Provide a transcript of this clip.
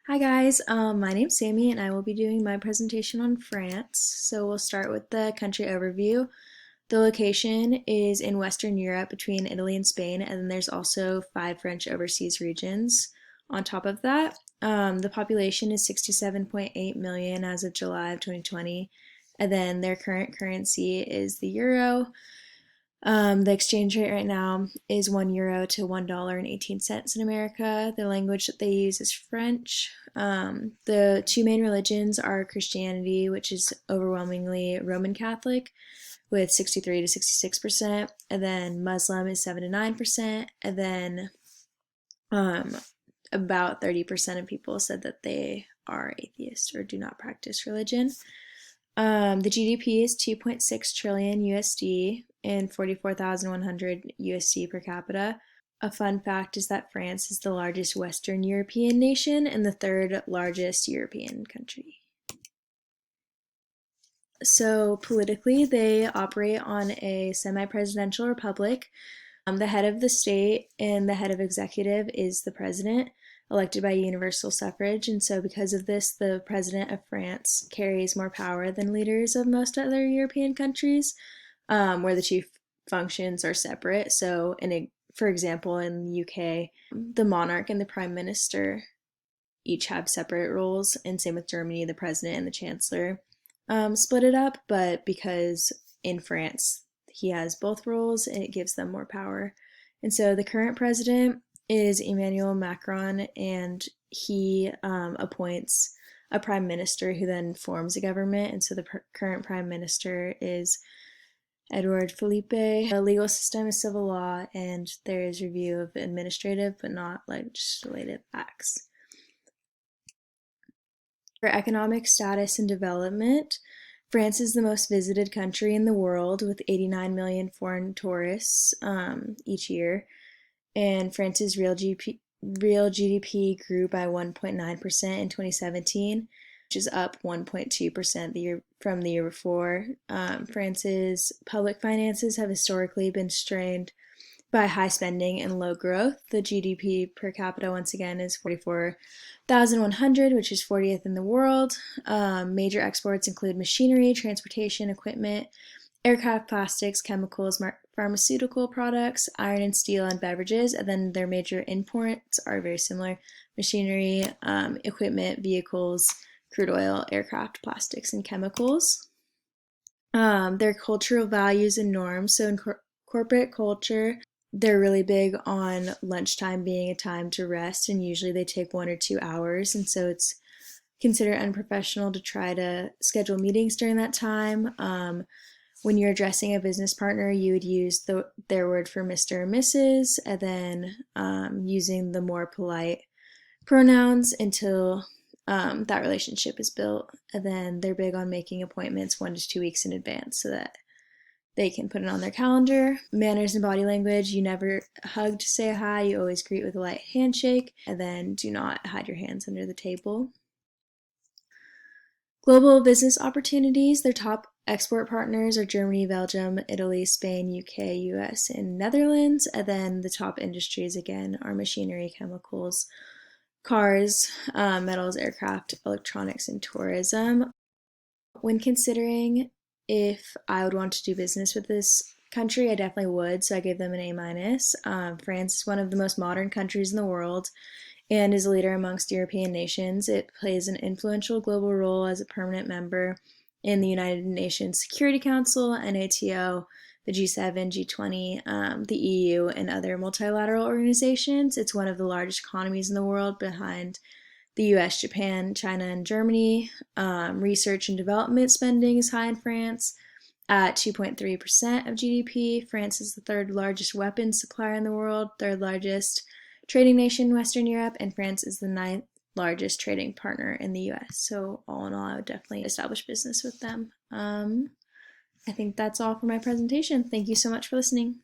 Hi guys, my name's Sammy and I will be doing my presentation on France. So we'll start with the country overview. The location is in Western Europe between Italy and Spain, and then there's also 5 French overseas regions on top of that. The population is 67.8 million as of July of 2020, and then their current currency is the euro. The exchange rate right now is €1 to $1.18 in America. The language that they use is French. The two main religions are Christianity, which is overwhelmingly Roman Catholic, with 63 to 66%, and then Muslim is 7 to 9%, and then um, about 30% of people said that they are atheist or do not practice religion. The GDP is 2.6 trillion USD and 44,100 USD per capita. A fun fact is that France is the largest Western European nation and the third largest European country. So politically, they operate on a semi-presidential republic. The head of the state and the head of executive is the president, elected by universal suffrage. And so, because of this, the president of France carries more power than leaders of most other European countries, where the two functions are separate. So, for example, in the UK, the monarch and the prime minister each have separate roles, and same with Germany, the president and the chancellor split it up. But because in France he has both roles, and it gives them more power. And so the current president is Emmanuel Macron, and he appoints a prime minister who then forms a government. And so the current prime minister is Edouard Philippe. The legal system is civil law, and there is review of administrative but not legislative acts. For economic status and development, France is the most visited country in the world with 89 million foreign tourists each year, and France's real GDP grew by 1.9% in 2017, which is up 1.2% from the year before. France's public finances have historically been strained by high spending and low growth. The GDP per capita, once again, is 44,100, which is 40th in the world. Major exports include machinery, transportation, equipment, aircraft, plastics, chemicals, pharmaceutical products, iron and steel, and beverages. And then their major imports are very similar: machinery, equipment, vehicles, crude oil, aircraft, plastics, and chemicals. Their cultural values and norms. So in corporate culture, they're really big on lunchtime being a time to rest, and usually they take 1 or 2 hours, and so it's considered unprofessional to try to schedule meetings during that time. When you're addressing a business partner, you would use their word for Mr. or Mrs., and then using the more polite pronouns until that relationship is built. And then they're big on making appointments 1 to 2 weeks in advance so that they can put it on their calendar. Manners and body language: you never hug to say hi, you always greet with a light handshake, and then do not hide your hands under the table. Global business opportunities: their top export partners are Germany, Belgium, Italy, Spain, UK, US, and Netherlands. And then the top industries, again, are machinery, chemicals, cars, metals, aircraft, electronics, and tourism. When considering if I would want to do business with this country, I definitely would, so I gave them an A-. France is one of the most modern countries in the world and is a leader amongst European nations. It plays an influential global role as a permanent member in the United Nations Security Council, NATO, the G7, G20, the EU, and other multilateral organizations. It's one of the largest economies in the world, behind the US, Japan, China, and Germany. Research and development spending is high in France at 2.3% of GDP. France is the third largest weapons supplier in the world, third largest trading nation in Western Europe, and France is the 9th largest trading partner in the US. So all in all, I would definitely establish business with them. I think that's all for my presentation. Thank you so much for listening.